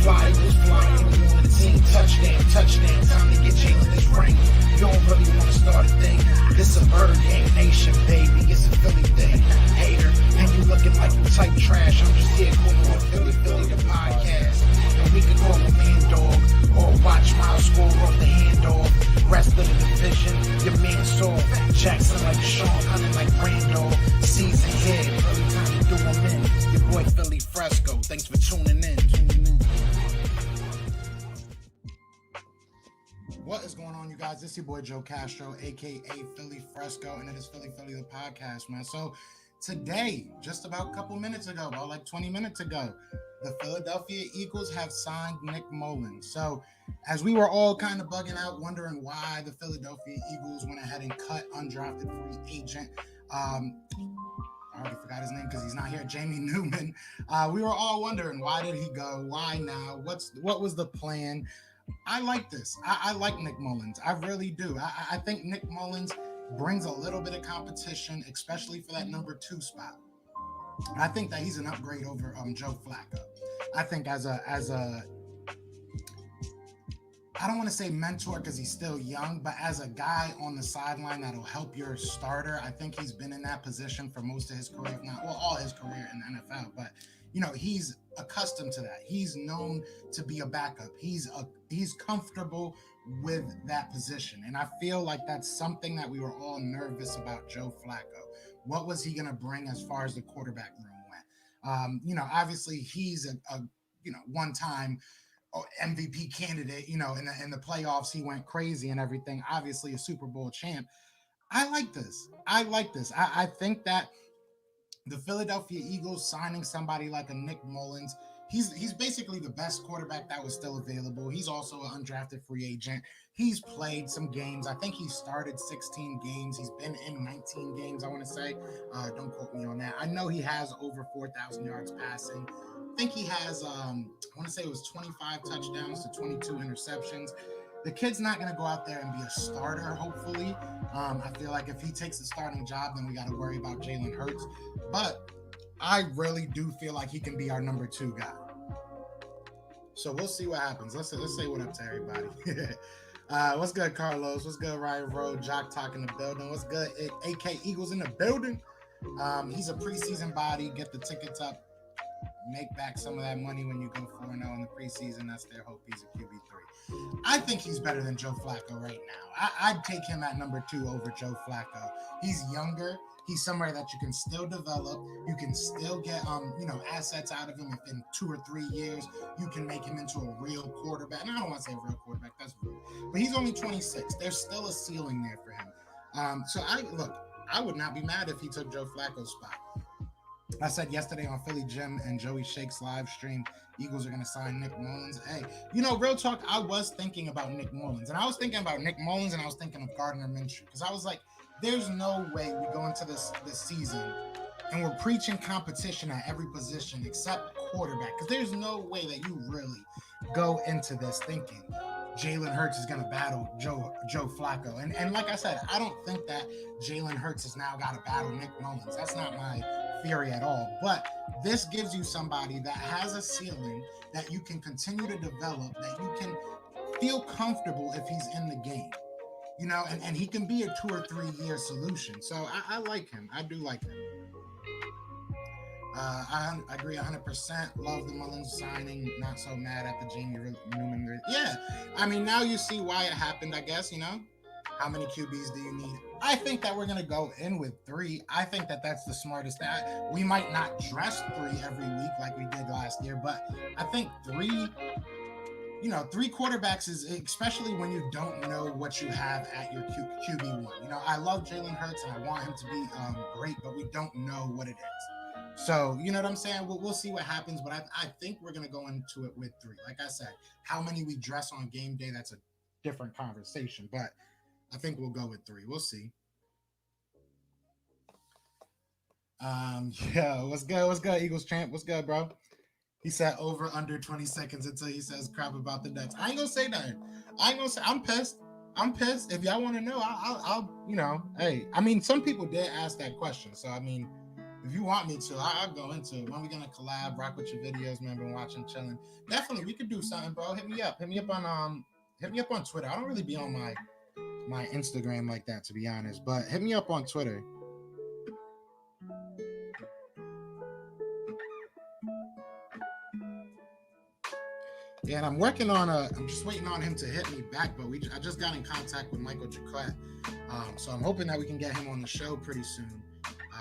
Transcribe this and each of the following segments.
fly, Eagles flying on the team. Touchdown, time to get Jalen his ring. You don't really want to start a thing. This a bird game nation, baby. It's a Philly thing. Hater, and you looking like you type trash. I'm just here calling on Philly the podcast. And we can call a man dog or watch Miles score off the handoff. Rest of the division, your man saw Jackson like Sean, hunting like Randolph. Season here, early time to do them in. Your boy Philly Fresco. Thanks for tuning in. What is going on, you guys? This is your boy Joe Castro, aka Philly Fresco, and it is Philly the podcast, man. So today, just about a couple minutes ago, about like 20 minutes ago, the Philadelphia Eagles have signed Nick Mullens. So as we were all kind of bugging out, wondering why the Philadelphia Eagles went ahead and cut undrafted free agent, I already forgot his name because he's not here, Jamie Newman. We were all wondering, why did he go? Why now? What was the plan? I like this. I like Nick Mullens. I really do. I think Nick Mullens brings a little bit of competition, especially for that number 2 spot. I think that he's an upgrade over Joe Flacco. I think as a I don't want to say mentor because he's still young, but as a guy on the sideline that'll help your starter, I think he's been in that position for most of his career, if not all his career in the NFL. But you know, he's accustomed to that. He's known to be a backup. He's comfortable with that position. And I feel like that's something that we were all nervous about Joe Flacco. What was he going to bring as far as the quarterback room went? You know, obviously he's a one-time MVP candidate. You know, in the playoffs, he went crazy and everything. Obviously a Super Bowl champ. I like this. I think that the Philadelphia Eagles signing somebody like a Nick Mullens, he's basically the best quarterback that was still available. He's also an undrafted free agent. He's played some games. I think he started 16 games. He's been in 19 games, I want to say. Don't quote me on that. I know he has over 4,000 yards passing. I think he has, I want to say it was 25 touchdowns to 22 interceptions. The kid's not going to go out there and be a starter, hopefully. I feel like if he takes the starting job, then we got to worry about Jalen Hurts. But I really do feel like he can be our number 2 guy. So we'll see what happens. Let's say what up to everybody. What's good, Carlos? What's good, Ryan Rowe? Jock Talk in the building. What's good, AK Eagles in the building? He's a preseason body. Get the tickets up. Make back some of that money when you go 4-0 in the preseason. That's their hope. He's a QB3. I think he's better than Joe Flacco right now. I'd take him at number 2 over Joe Flacco. He's younger. He's somewhere that you can still develop. You can still get assets out of him. If in 2 or 3 years you can make him into a real quarterback. And I don't want to say a real quarterback. That's rude. But he's only 26. There's still a ceiling there for him. So I would not be mad if he took Joe Flacco's spot. I said yesterday on Philly Jim and Joey Shake's live stream, Eagles are going to sign Nick Mullens. Hey, real talk, I was thinking about Nick Mullens. And I was thinking about Nick Mullens and I was thinking of Gardner Minshew. Because I was like, there's no way we go into this season and we're preaching competition at every position except quarterback. Because there's no way that you really go into this thinking Jalen Hurts is going to battle Joe Flacco. And like I said, I don't think that Jalen Hurts has now got to battle Nick Mullens. That's not my theory at all. But this gives you somebody that has a ceiling that you can continue to develop, that you can feel comfortable if he's in the game. And he can be a 2 or 3 year solution. So I like him. I do like him. I agree 100%. Love the Mullens signing. Not so mad at the Jamie Newman. Yeah. I mean, now you see why it happened, I guess, How many QBs do you need? I think that we're going to go in with 3. I think that that's the smartest. We might not dress 3 every week like we did last year, but I think 3 quarterbacks is, especially when you don't know what you have at your QB1. I love Jalen Hurts and I want him to be great, but we don't know what it is. So, you know what I'm saying? We'll see what happens, but I think we're going to go into it with 3. Like I said, how many we dress on game day, that's a different conversation, but I think we'll go with 3. We'll see. Yeah, what's good, Eagles champ? What's good, bro? He said over under 20 seconds until he says crap about the Ducks. I ain't gonna say nothing. I'm pissed. If y'all want to know, I'll hey, I mean, some people did ask that question. So, I mean, If you want me to, I'll go into it. When we gonna collab, rock with your videos, man. Been watching, chilling. Definitely, we could do something, bro. Hit me up. Hit me up on Twitter. I don't really be on my Instagram like that, to be honest. But hit me up on Twitter. Yeah, and I'm working on I'm just waiting on him to hit me back, but I just got in contact with Michael Jaquette. So I'm hoping that we can get him on the show pretty soon.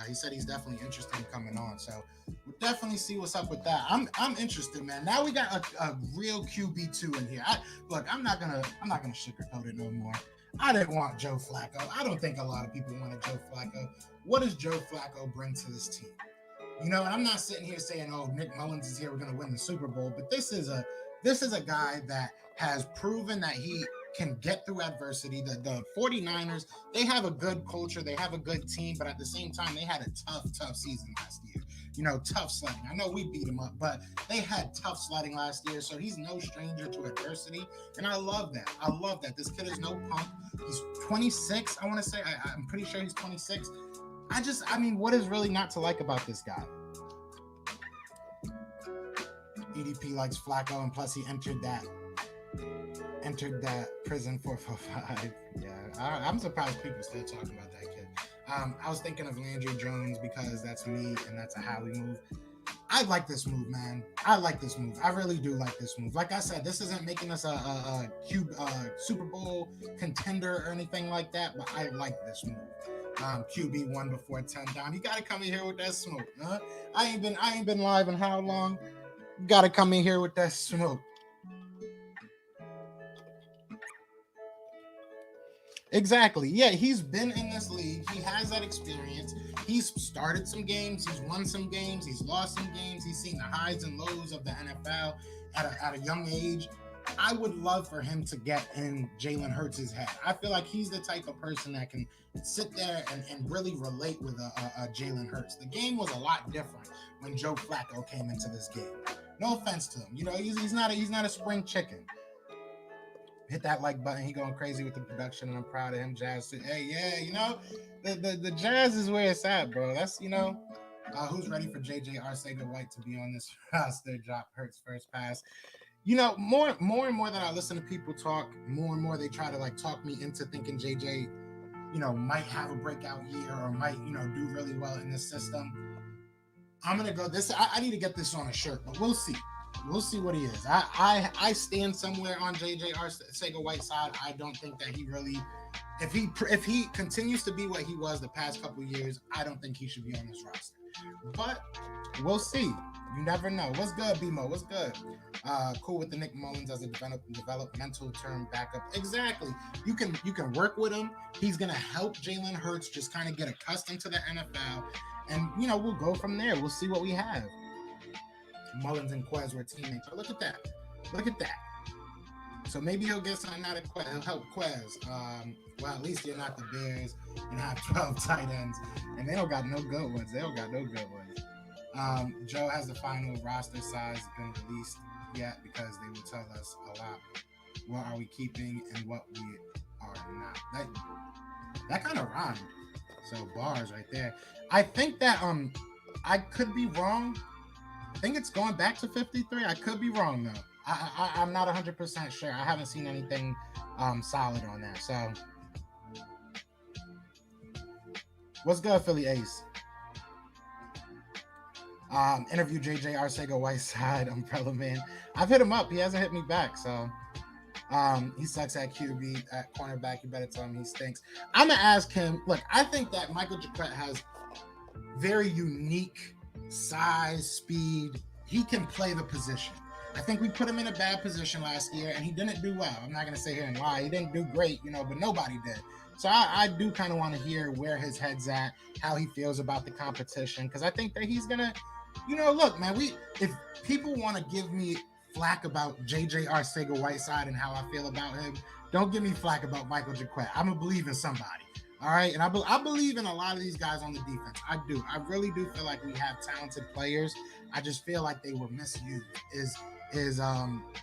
He said he's definitely interested in coming on, so we'll definitely see what's up with that. I'm interested, man. Now we got a real QB2 in here. I'm not gonna sugarcoat it no more. I didn't want Joe Flacco. I don't think a lot of people wanted Joe Flacco. What does Joe Flacco bring to this team? You know, and I'm not sitting here saying, "Oh, Nick Mullens is here. We're gonna win the Super Bowl," but this is a guy that has proven that he can get through adversity. The 49ers, they have a good culture, they have a good team, but at the same time, they had a tough season last year. You know, tough sledding. I know we beat them up, but they had tough sledding last year, so he's no stranger to adversity, and I love that. I love that. This kid is no punk. He's 26, I want to say. I'm pretty sure he's 26. I mean, what is really not to like about this guy? EDP likes Flacco, and plus he entered that prison 445. Yeah, I'm surprised people still talking about that kid. I was thinking of Landry Jones because that's me and that's a Howie move. I like this move, man. I like this move. I really do like this move. Like I said, this isn't making us a Super Bowl contender or anything like that, but I like this move. QB 1 before 10 down. You gotta come in here with that smoke, huh? I ain't been live in how long? You gotta come in here with that smoke. Exactly. Yeah, he's been in this league. He has that experience. He's started some games. He's won some games. He's lost some games. He's seen the highs and lows of the NFL at a young age. I would love for him to get in Jalen Hurts' head. I feel like he's the type of person that can sit there and really relate with a Jalen Hurts. The game was a lot different when Joe Flacco came into this game. No offense to him. You know, he's not a spring chicken. Hit that like button. He going crazy with the production, and I'm proud of him. Jazz said, "Hey, yeah, you know, the Jazz is where it's at, bro. That's, you know, who's ready for JJ Arcega-White to be on this roster? Drop Hurts first pass. You know, more and more that I listen to people talk, more and more they try to like talk me into thinking JJ, you know, might have a breakout year or might, you know, do really well in this system. I'm gonna go this. I need to get this on a shirt, but we'll see. We'll see what he is. I stand somewhere on JJ Arcega-White's side. I don't think that he really, if he continues to be what he was the past couple of years, I don't think he should be on this roster. But we'll see. You never know. What's good, BMO? What's good? Cool with the Nick Mullens as a developmental term backup. Exactly. You can work with him. He's gonna help Jalen Hurts just kind of get accustomed to the NFL, and you know, we'll go from there. We'll see what we have. Mullens and Quez were teammates. But look at that. Look at that. So maybe he'll get something out of Quez. He'll help Quez. Well, at least you're not the Bears and have 12 tight ends. And they don't got no good ones. Joe has the final roster size been released yet because they will tell us a lot. What are we keeping and what we are not. That kind of rhymed. So bars right there. I think that I could be wrong. I think it's going back to 53. I could be wrong though. I'm not 100% sure. I haven't seen anything solid on that. So, what's good, Philly Ace? Interview JJ Arcega-Whiteside, Umbrella Man. I've hit him up. He hasn't hit me back. So, he sucks at QB, at cornerback. You better tell him he stinks. I'm gonna ask him. Look, I think that Michael Jaquette has very unique size, speed. He can play the position. I think we put him in a bad position last year and he didn't do well. I'm not going to sit here and lie. He didn't do great, you know, but nobody did. So I do kind of want to hear where his head's at, how he feels about the competition, because I think that he's going to, you know, look, man, if people want to give me flack about JJ Arcega-Whiteside and how I feel about him, don't give me flack about Michael Jaquette. I'm going to believe in somebody. All right, and I believe in a lot of these guys on the defense. I do. I really do feel like we have talented players. I just feel like they were misused. Is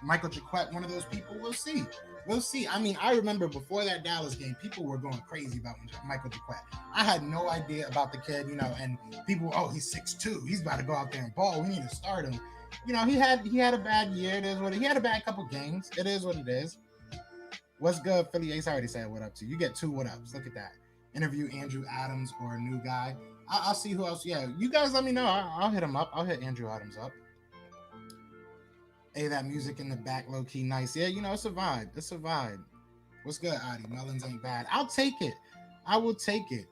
Michael Jaquette one of those people? We'll see. We'll see. I mean, I remember before that Dallas game, people were going crazy about Michael Jaquette. I had no idea about the kid, and people, oh, he's 6'2", he's about to go out there and ball. We need to start him. He had a bad year. It is what he had a bad couple games. It is what it is. What's good, Philly Ace? I already said what up to. You get 2 what ups. Look at that. Interview Andrew Adams or a new guy. I'll see who else. Yeah, you guys let me know. I'll hit him up. I'll hit Andrew Adams up. Hey, that music in the back, low key nice. Yeah, it's a vibe. It's a vibe. What's good, Adi? Mullens ain't bad. I'll take it. I will take it.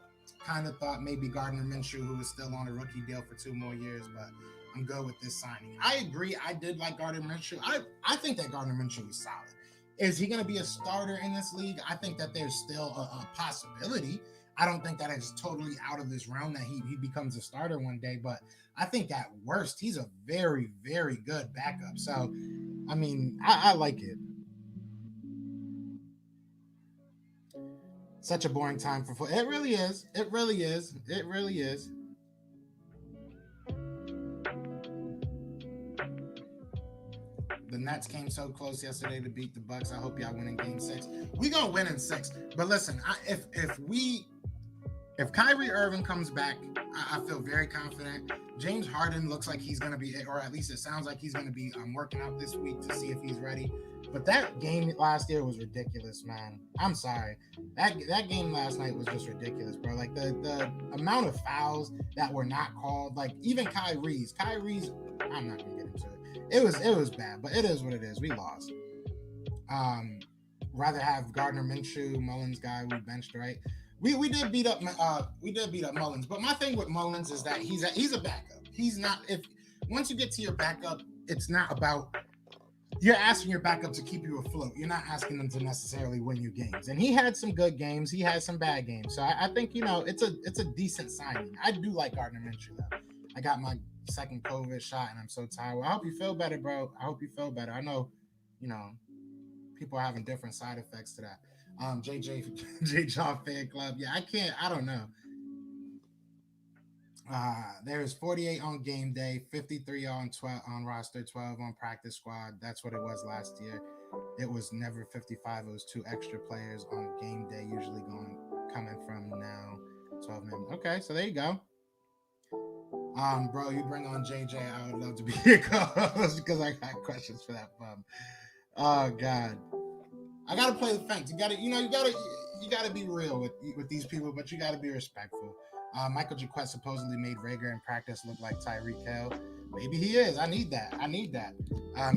Kind of thought maybe Gardner Minshew, who is still on a rookie deal for 2 more years, but I'm good with this signing. I agree. I did like Gardner Minshew. I think that Gardner Minshew is solid. Is he going to be a starter in this league? I think that there's still a possibility. I don't think that it's totally out of this realm that he becomes a starter one day, but I think at worst, he's a very, very good backup. So, I mean, I like it. Such a boring time for football. It really is. It really is. It really is. The Nets came so close yesterday to beat the Bucks. I hope y'all win in Game 6. We gonna win in 6. But listen, if Kyrie Irving comes back, I feel very confident. James Harden looks like he's gonna be, or at least it sounds like he's gonna be working out this week to see if he's ready. But that game last year was ridiculous, man. I'm sorry. That game last night was just ridiculous, bro. Like the amount of fouls that were not called, like even Kyrie's, I'm not gonna get into it. It was bad, but it is what it is. We lost. Rather have Gardner Minshew, Mullens guy we benched, right? We did beat up Mullens, but my thing with Mullens is that he's a backup. He's not, if once you get to your backup, it's not about, you're asking your backup to keep you afloat. You're not asking them to necessarily win you games. And he had some good games. He had some bad games. So I think it's a decent signing. I do like Gardner Minshew though. I got my second COVID shot and I'm so tired. Well, I hope you feel better, bro. I hope you feel better. I know, people are having different side effects to that. J Jaw fan club. Yeah, I don't know. There's 48 on game day, 53 on roster, 12 on practice squad. That's what it was last year. It was never 55. It was 2 extra players on game day, usually coming from now 12 men. Okay, so there you go. Bro, you bring on JJ. I would love to be your co-host because I got questions for that bum. Oh God, I gotta play the fence. You gotta be real with these people, but you gotta be respectful. Michael Jaquette supposedly made Rager in practice look like Tyreek Hill. Maybe he is. I need that.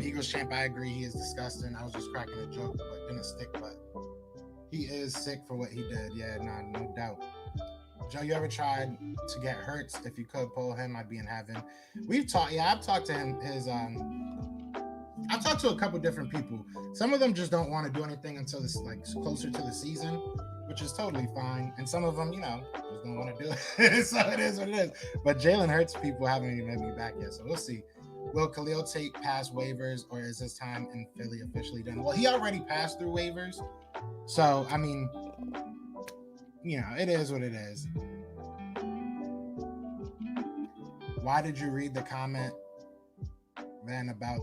Eagles champ, I agree. He is disgusting. I was just cracking a joke, but didn't stick. But he is sick for what he did. Yeah, no doubt. Joe, you ever tried to get Hurts? If you could pull him, I'd be in heaven. I've talked to him. I've talked to a couple different people. Some of them just don't want to do anything until it's like closer to the season, which is totally fine. And some of them, just don't want to do it. So it is what it is. But Jalen Hurts people haven't even hit me back yet, so we'll see. Will Khalil Tate pass waivers, or is his time in Philly officially done? Well, he already passed through waivers, so I mean, it is what it is. Why did you read the comment then about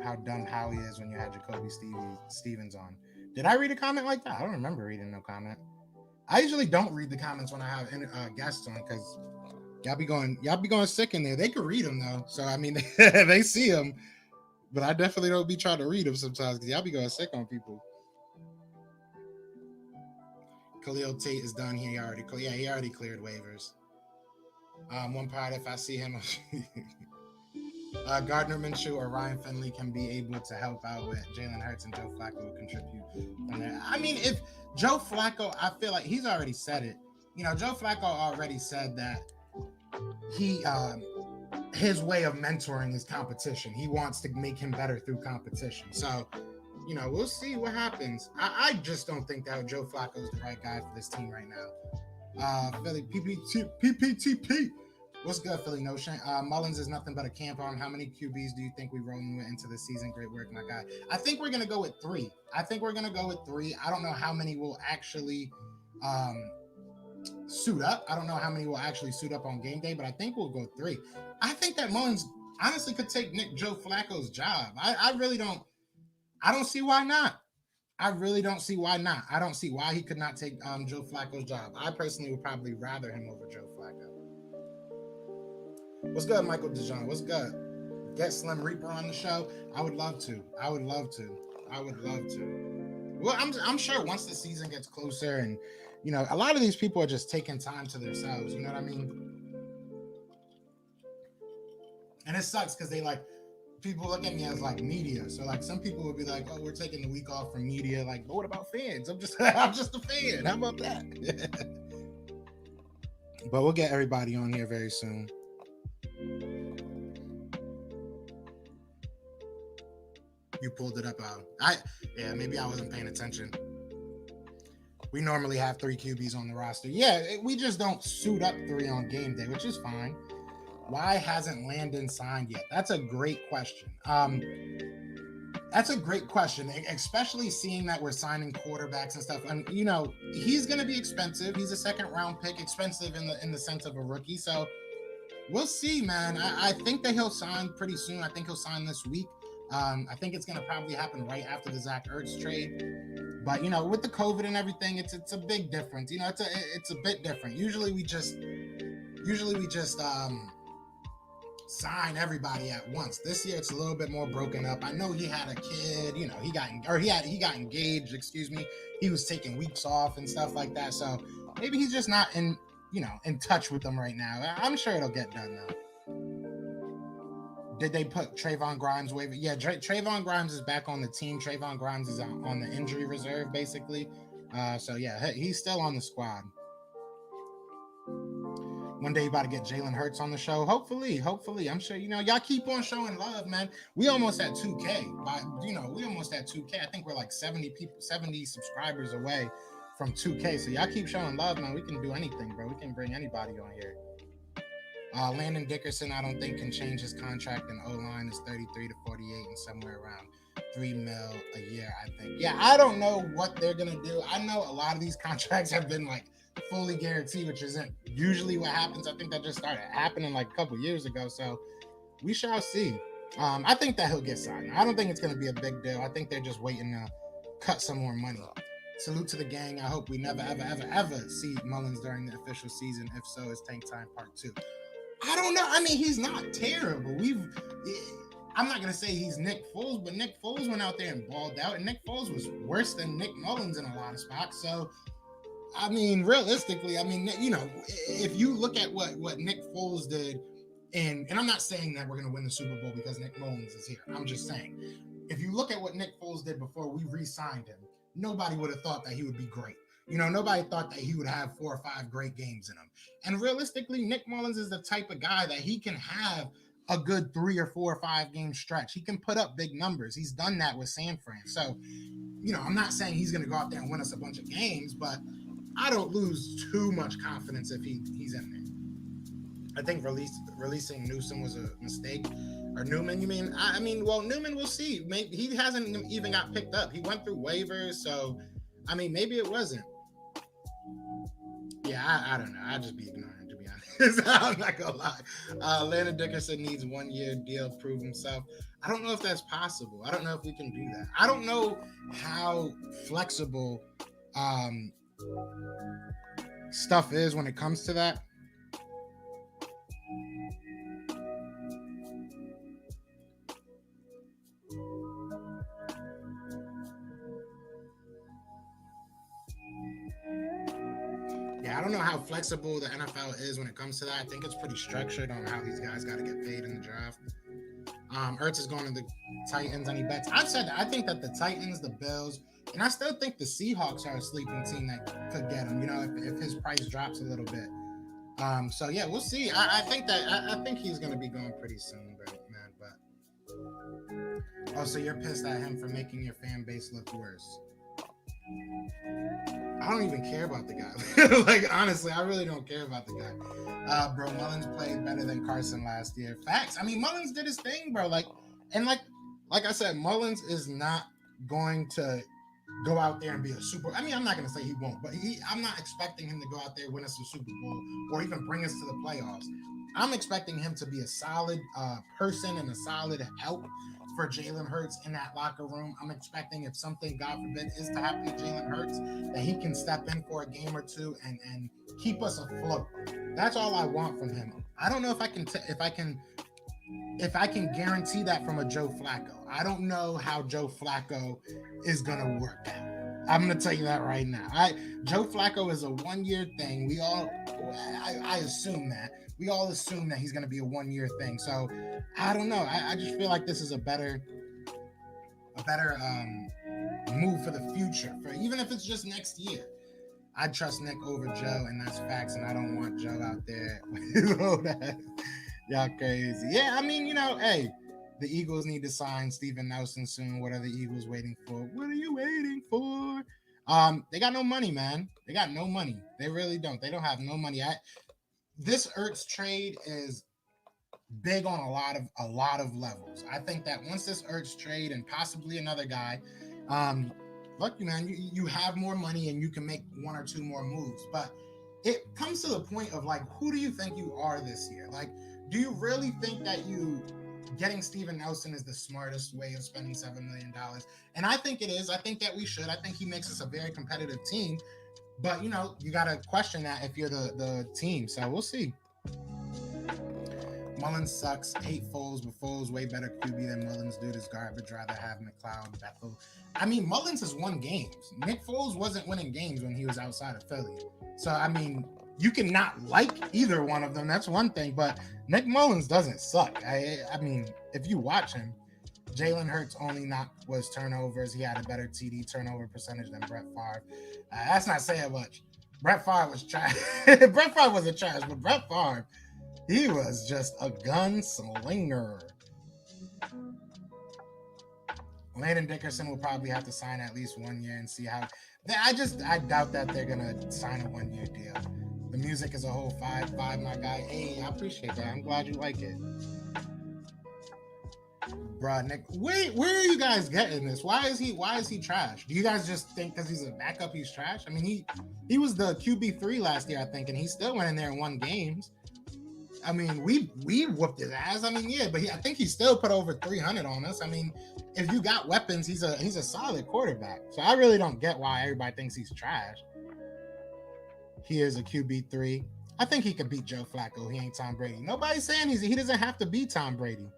how dumb Howie is when you had Jacoby Stevens on? Did I read a comment like that? I don't remember reading no comment. I usually don't read the comments when I have guests on because y'all be going sick in there. They could read them though, so I mean they see them, but I definitely don't be trying to read them sometimes because y'all be going sick on people. Khalil Tate is done here. He already cleared waivers. One part, if I see him, Gardner Minshew or Ryan Finley can be able to help out with Jalen Hurts, and Joe Flacco will contribute from there. I mean, if Joe Flacco, I feel like he's already said it. Joe Flacco already said that his way of mentoring is competition. He wants to make him better through competition. So, we'll see what happens. I just don't think that Joe Flacco is the right guy for this team right now. Philly PPTP. What's good, Philly Notion? Mullens is nothing but a camp on. How many QBs do you think we rolling with into the season? Great work, my guy. I think we're going to go with 3. I don't know how many will actually suit up. I don't know how many will actually suit up on game day, but I think we'll go 3. I think that Mullens, honestly could take Joe Flacco's job. I really don't. I don't see why not. I really don't see why not. I don't see why he could not take Joe Flacco's job. I personally would probably rather him over Joe Flacco. What's good, Michael DeJohn? What's good? Get Slim Reaper on the show. I would love to. I would love to. I would love to. Well, I'm sure once the season gets closer, and you know, a lot of these people are just taking time to themselves. You know what I mean? And it sucks because they like people look at me as like media. So like some people will be like, "Oh, we're taking the week off from media." Like, but what about fans? I'm just a fan. How about that? But we'll get everybody on here very soon. You pulled it up. Yeah, maybe I wasn't paying attention. We normally have 3 QBs on the roster. Yeah, we just don't suit up 3 on game day, which is fine. Why hasn't Landon signed yet? That's a great question. That's a great question, especially seeing that we're signing quarterbacks and stuff. And you know, he's going to be expensive. He's a second-round pick, expensive in the sense of a rookie. So we'll see, man. I think that he'll sign pretty soon. I think he'll sign this week. I think it's going to probably happen right after the Zach Ertz trade. But, you know, with the COVID and everything, it's a big difference. You know, it's a bit different. Usually we just sign everybody at once. This year it's a little bit more broken up. I know he had a kid, you know, he got engaged, excuse me. He was taking weeks off and stuff like that. So maybe he's just not in touch with them right now. I'm sure it'll get done though. Did they put Trayvon Grimes waiver? Yeah, Trayvon Grimes is back on the team. Trayvon Grimes is on the injury reserve, basically. So, yeah, he's still on the squad. One day you about to get Jalen Hurts on the show. Hopefully. I'm sure, you know, y'all keep on showing love, man. We almost at 2K. We almost at 2K. I think we're like 70 subscribers away from 2K. So y'all keep showing love, man. We can do anything, bro. We can bring anybody on here. Landon Dickerson, I don't think can change his contract in O-line. Is 33 to 48 and somewhere around $3 million a year, I think. Yeah, I don't know what they're gonna do. I know a lot of these contracts have been like fully guaranteed, which isn't usually what happens. I think that just started happening like a couple years ago. So we shall see. I think that he'll get signed. I don't think it's gonna be a big deal. I think they're just waiting to cut some more money. Salute to the gang. I hope we never, ever see Mullens during the official season. If so, it's Tank Time Part 2. I don't know. I mean, he's not terrible. I'm not going to say he's Nick Foles, but Nick Foles went out there and balled out, and Nick Foles was worse than Nick Mullens in a lot of spots. So, I mean, realistically, I mean, you know, if you look at what Nick Foles did, and I'm not saying that we're going to win the Super Bowl because Nick Mullens is here. I'm just saying, if you look at what Nick Foles did before we re-signed him, nobody would have thought that he would be great. You know, nobody thought that he would have 4 or 5 great games in him. And realistically, Nick Mullens is the type of guy that he can have a good 3 or 4 or 5 game stretch. He can put up big numbers. He's done that with San Fran. So, you know, I'm not saying he's going to go out there and win us a bunch of games, but I don't lose too much confidence if he's in there. I think releasing Newsom was a mistake. Or Newman, you mean? I mean, well, Newman, we'll see. Maybe he hasn't even got picked up. He went through waivers, so, I mean, maybe it wasn't. Yeah, I don't know. I'll just be ignorant, to be honest. I'm not going to lie. Landon Dickerson needs 1-year deal to prove himself. I don't know if that's possible. I don't know if we can do that. I don't know how flexible stuff is when it comes to that. I don't know how flexible the NFL is when it comes to that. I think it's pretty structured on how these guys got to get paid in the draft. Ertz is going to the Titans. Any bets? I've said that. I think that the Titans, the Bills, and I still think the Seahawks are a sleeping team that could get him, you know, if his price drops a little bit. So, yeah, we'll see. I think he's going to be going pretty soon, man. Oh, so you're pissed at him for making your fan base look worse. I don't even care about the guy. Like, honestly, I really don't care about the guy. Bro, Mullens played better than Carson last year. Facts. I mean, Mullens did his thing, bro. Like I said, Mullens is not going to go out there and be a super. I mean, I'm not gonna say he won't, but I'm not expecting him to go out there, win us a Super Bowl, or even bring us to the playoffs. I'm expecting him to be a solid person and a solid help for Jalen Hurts in that locker room. I'm expecting if something, God forbid, is to happen to Jalen Hurts, that he can step in for a game or two and keep us afloat. That's all I want from him. I don't know if I can guarantee that from a Joe Flacco. I don't know how Joe Flacco is gonna work out. I'm gonna tell you that right now. Joe Flacco is a 1-year thing. I assume that. We all assume that he's gonna be a 1-year thing. So I don't know. I just feel like this is a better move for the future. For even if it's just next year. I trust Nick over Joe, and that's facts. And I don't want Joe out there. Y'all crazy. Yeah, I mean, hey, the Eagles need to sign Steven Nelson soon. What are the Eagles waiting for? What are you waiting for? They got no money, man. They got no money. They really don't. They don't have no money. This Ertz trade is big on a lot of levels. I think that once this Ertz trade and possibly another guy, look, man, you have more money and you can make one or two more moves. But it comes to the point of like, who do you think you are this year? Like, do you really think that getting Steven Nelson is the smartest way of spending $7 million? And I think it is. I think that we should. I think he makes us a very competitive team. But, you got to question that if you're the team. So we'll see. Mullens sucks. Hate Foles, but Foles way better QB than Mullens. Dude is garbage. Rather have McLeod, Bethel. I mean, Mullens has won games. Nick Foles wasn't winning games when he was outside of Philly. So, I mean, you can not like either one of them. That's one thing. But Nick Mullens doesn't suck. I mean, if you watch him, Jalen Hurts only was turnovers. He had a better TD turnover percentage than Brett Favre. That's not saying much. Brett Favre was trash. Brett Favre was a trash, but Brett Favre, he was just a gunslinger. Landon Dickerson will probably have to sign at least 1 year and see how. I doubt that they're gonna sign a 1-year deal. The music is a whole 5, my guy. Hey, I appreciate that. I'm glad you like it. Bruh, Nick, where are you guys getting this? Why is he trash? Do you guys just think because he's a backup he's trash? I mean, he was the QB3 last year, I think, and he still went in there and won games. I mean, we whooped his ass. I mean, yeah, but I think he still put over 300 on us. I mean, if you got weapons, he's a solid quarterback. So I really don't get why everybody thinks he's trash. He is a QB3. I think he could beat Joe Flacco. He ain't Tom Brady. Nobody's saying he doesn't have to beat Tom Brady.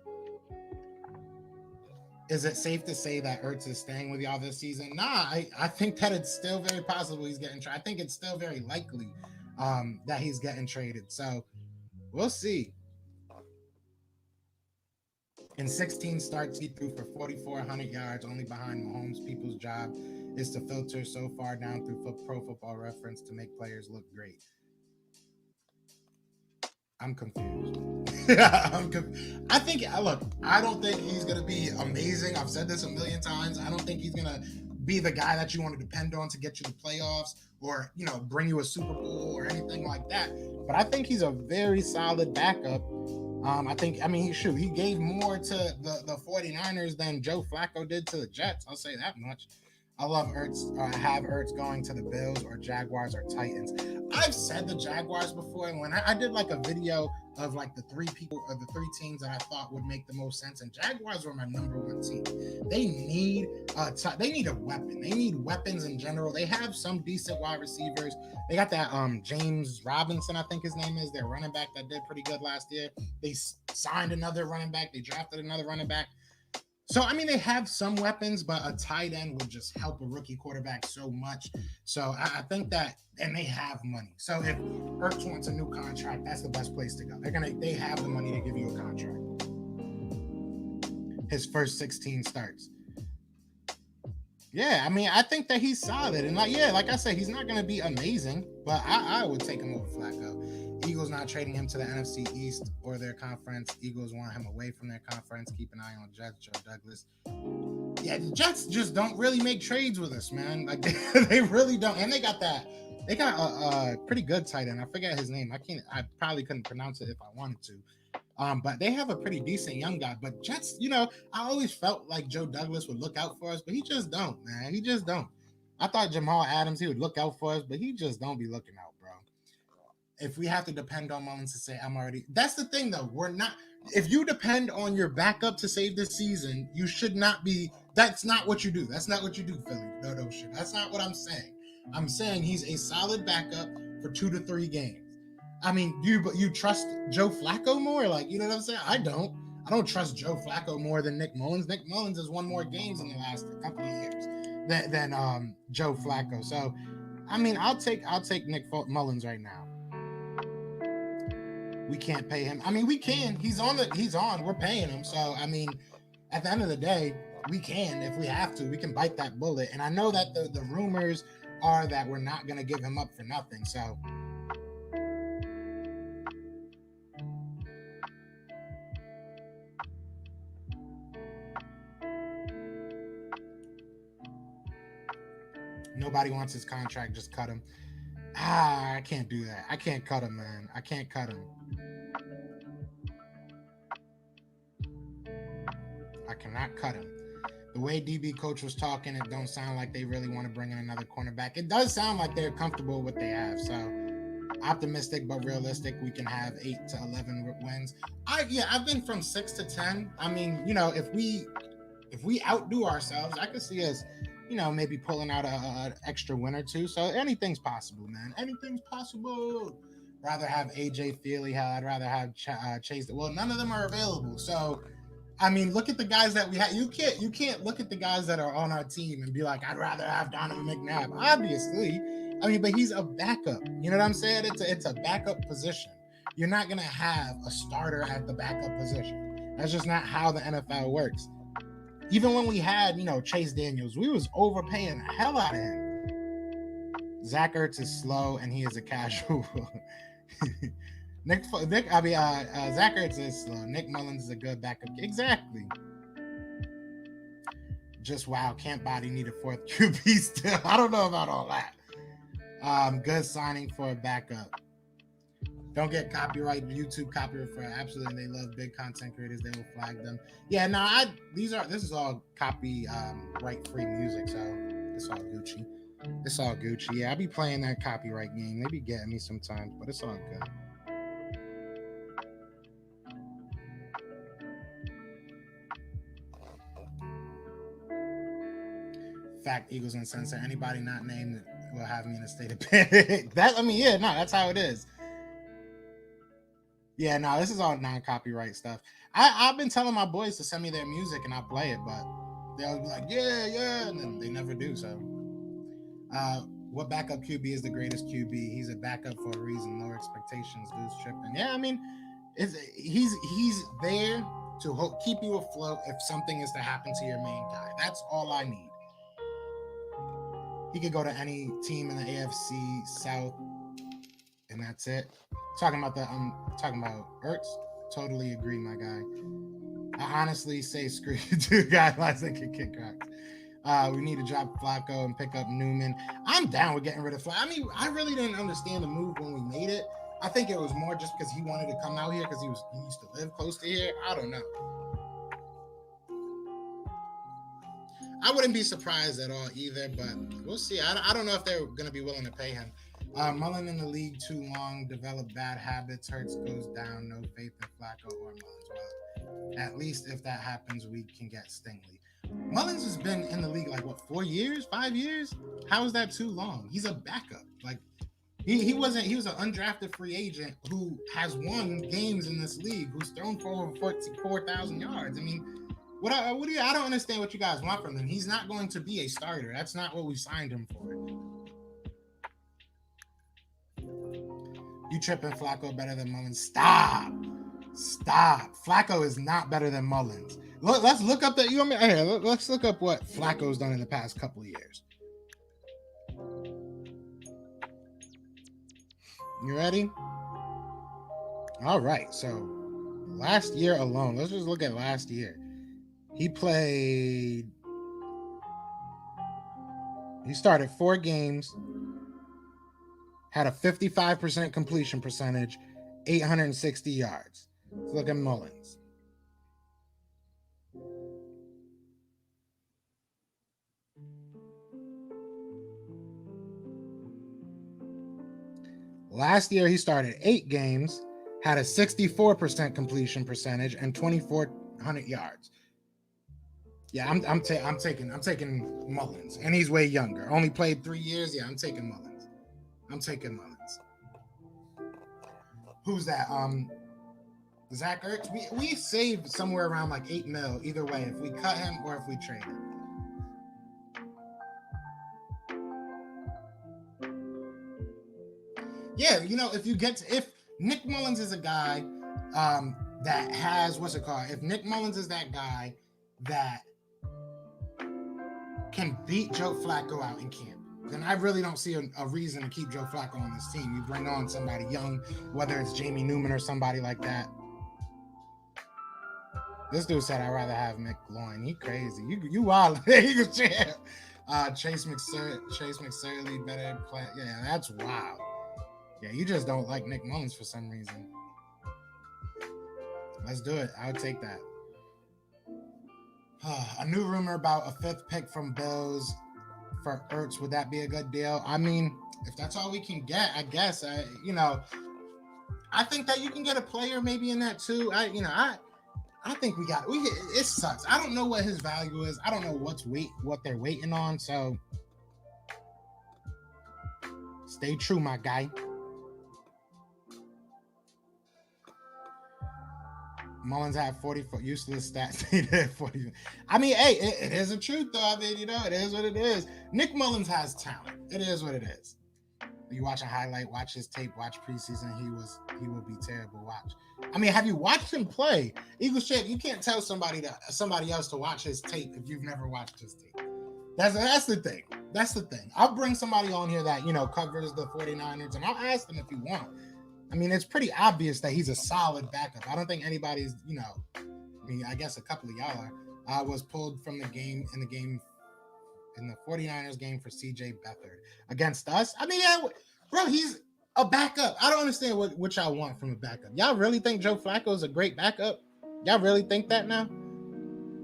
Is it safe to say that Ertz is staying with y'all this season? Nah, I think that it's still very possible he's getting traded. I think it's still very likely that he's getting traded. So we'll see. In 16 starts, he threw for 4,400 yards, only behind Mahomes. People's job is to filter so far down through Pro Football Reference to make players look great. I'm confused. I think, look, I don't think he's going to be amazing. I've said this a million times. I don't think he's going to be the guy that you want to depend on to get you to playoffs or, bring you a Super Bowl or anything like that. But I think he's a very solid backup. He gave more to the 49ers than Joe Flacco did to the Jets. I'll say that much. I love Ertz. Have Ertz going to the Bills or Jaguars or Titans. I've said the Jaguars before, and when I did like a video of like the three teams that I thought would make the most sense, and Jaguars were my number one team. They need a weapon. They need weapons in general. They have some decent wide receivers. They got that James Robinson, I think his name is, their running back that did pretty good last year. They signed another running back. They drafted another running back. So, I mean, they have some weapons, but a tight end would just help a rookie quarterback so much. So, I think that, and they have money. So, if Ertz wants a new contract, that's the best place to go. They have the money to give you a contract. His first 16 starts. Yeah, I mean, I think that he's solid. And, like I said, he's not going to be amazing, but I would take him over Flacco. Eagles not trading him to the NFC East or their conference. Eagles want him away from their conference. Keep an eye on Jets, Joe Douglas. Yeah, the Jets just don't really make trades with us, man. Like, they really don't. And they got a pretty good tight end. I forget his name. I probably couldn't pronounce it if I wanted to. But they have a pretty decent young guy. But Jets, I always felt like Joe Douglas would look out for us, but he just don't, man. He just don't. I thought Jamal Adams, he would look out for us, but he just don't be looking out, bro. If we have to depend on Mullens to say I'm already, that's the thing though. We're not. If you depend on your backup to save this season, you should not be. That's not what you do. That's not what you do, Philly. No shit. That's not what I'm saying. I'm saying he's a solid backup for 2 to 3 games. I mean, you trust Joe Flacco more? Like, you know what I'm saying? I don't. I don't trust Joe Flacco more than Nick Mullens. Nick Mullens has won more games in the last couple of years than Joe Flacco. So, I mean, I'll take Nick Mullens right now. We can't pay him. I mean, we can. He's on. We're paying him. So, I mean, at the end of the day, we can, if we have to, we can bite that bullet. And I know that the rumors are that we're not going to give him up for nothing. So, nobody wants his contract. Just cut him. I can't do that. I can't cut him, man. I can't cut him. I cannot cut him. The way DB coach was talking, it don't sound like they really want to bring in another cornerback. It does sound like they're comfortable with what they have. So optimistic but realistic, we can have 8 to 11 wins. I've been from 6 to 10. I mean, you know, if we outdo ourselves, I could see us, you know, maybe pulling out an extra win or two. So anything's possible, man. Anything's possible. Rather have AJ Feely. I'd rather have Chase. Well, none of them are available. So, I mean, look at the guys that we have. You can't look at the guys that are on our team and be like, I'd rather have Donovan McNabb. Obviously, I mean, but he's a backup. You know what I'm saying? It's a backup position. You're not gonna have a starter at the backup position. That's just not how the NFL works. Even when we had, you know, Chase Daniels, we was overpaying the hell out of him. Zach Ertz is slow and he is a casual. Zach Ertz is slow. Nick Mullens is a good backup. Exactly. Just wow, can't body need a 4th QB still. I don't know about all that. Good signing for a backup. Don't get copyright, YouTube copyright for absolutely. They love big content creators. They will flag them. Yeah, no, this is all copyright free music, so it's all Gucci. It's all Gucci. Yeah, I be playing that copyright game. They be getting me sometimes, but it's all good. Fact, Eagles and Sunset. Anybody not named will have me in a state of panic. That's how it is. Yeah, no, this is all non-copyright stuff. I've been telling my boys to send me their music and I'll play it, but they'll be like, yeah, and then they never do. So, what backup QB is the greatest QB? He's a backup for a reason. Lower expectations, dudes tripping. Yeah, I mean, he's there to keep you afloat if something is to happen to your main guy. That's all I need. He could go to any team in the AFC South, and that's it. Talking about Ertz. Totally agree, my guy. I honestly say screw you two guys that can kick rocks. We need to drop Flacco and pick up Newman. I'm down with getting rid of Flacco. I mean, I really didn't understand the move when we made it. I think it was more just because he wanted to come out here because he used to live close to here. I don't know. I wouldn't be surprised at all either, but we'll see. I don't know if they're going to be willing to pay him. Mullen in the league too long, develop bad habits, Hurts goes down, no faith in Flacco or Mullens. Well, at least if that happens, we can get Stingley. Mullens has been in the league like, 4 years, 5 years? How is that too long? He's a backup. Like, he was an undrafted free agent who has won games in this league, who's thrown for over 4,000 yards. I mean, I don't understand what you guys want from him. He's not going to be a starter. That's not what we signed him for. You tripping Flacco better than Mullens? Stop. Flacco is not better than Mullens. Let's look up let's look up what Flacco's done in the past couple of years. You ready? All right. So last year alone, let's just look at last year. He started 4 games, had a 55% completion percentage, 860 yards. Let's look at Mullens. Last year, he started 8 games, had a 64% completion percentage and 2,400 yards. Yeah, I'm taking Mullens, and he's way younger. Only played 3 years. Yeah, I'm taking Mullens. I'm taking Mullens. Who's that? Zach Ertz. We saved somewhere around like 8 mil either way if we cut him or if we trade him. Yeah, if Nick Mullens is a guy that has if Nick Mullens is that guy that can beat Joe Flacco out in camp, then I really don't see a reason to keep Joe Flacco on this team. You bring on somebody young, whether it's Jamie Newman or somebody like that. This dude said I'd rather have McGloin. He crazy. You wild. Chase McSorley better play. Yeah, that's wild. Yeah, you just don't like Nick Mullens for some reason. Let's do it. I would take that. A new rumor about a 5th pick from Bills for Ertz. Would that be a good deal? I mean, if that's all we can get, I guess. I think that you can get a player maybe in that too. I think it sucks. I don't know what his value is. I don't know what they're waiting on. So stay true, my guy. Mullens had 44 useless stats. He did 40. I mean, hey, it is a truth though. I mean, it is what it is. Nick Mullens has talent. It is what it is. You watch a highlight, watch his tape, watch preseason. He will be terrible. Watch. I mean, have you watched him play? Eagles champ, you can't tell somebody else to watch his tape if you've never watched his tape. That's the thing. That's the thing. I'll bring somebody on here that covers the 49ers, and I'll ask them if you want. I mean, it's pretty obvious that he's a solid backup. I don't think anybody's, I guess a couple of y'all was pulled from the game in the 49ers game for CJ Beathard against us. I mean, yeah, bro, he's a backup. I don't understand what y'all want from a backup. Y'all really think Joe Flacco is a great backup? Y'all really think that now?